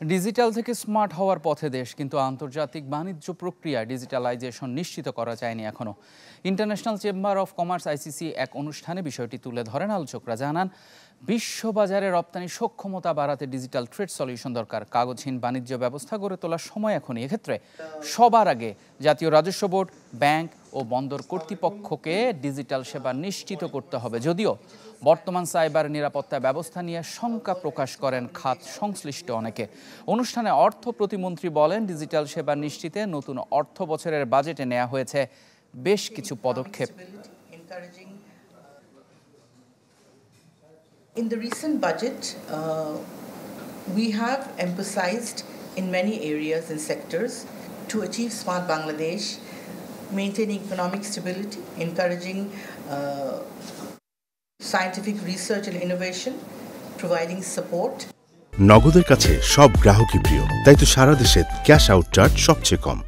Digital থেকে smart হওয়ার পথে দেশ, কিন্তু আন্তর্জাতিক বাণিজ্য প্রক্রিয়া ডিজিটালাইজেশন নিশ্চিত করা যায়নি এখনো। International chamber of commerce ICC এক অনুষ্ঠানে বিষয়টি তুলে ধরেন। আলোচকরা জানান, বিশ্ববাজারে রপ্তানি সক্ষমতা বাড়াতে ডিজিটাল ট্রেড সলিউশন দরকার। কাগজহীন বাণিজ্য ব্যবস্থা গড়ে তোলার সময় এখনই। এক্ষেত্রে সবার আগে জাতীয় রাজস্ব বোর্ড, ব্যাংক ও বন্দর কর্তৃপক্ষকে ডিজিটাল সেবা নিশ্চিত করতে হবে। যদিও বর্তমান সাইবার নিরাপত্তা ব্যবস্থা নিয়ে শঙ্কা প্রকাশ করেন খাত সংশ্লিষ্ট অনেকে। অনুষ্ঠানে অর্থ প্রতিমন্ত্রী বলেন, ডিজিটাল সেবা নিশ্চিতে নতুন অর্থ বছরের বাজেটে নেওয়া হয়েছে বেশ কিছু পদক্ষেপ। In the recent budget, we have emphasized in many areas and sectors to achieve Smart Bangladesh, maintaining economic stability, encouraging scientific research and innovation, providing support. নগদের কাছে সব গ্রাহকই প্রিয়, তাই তো সারা দেশে ক্যাশ আউট চার্জ সবচেয়ে কম।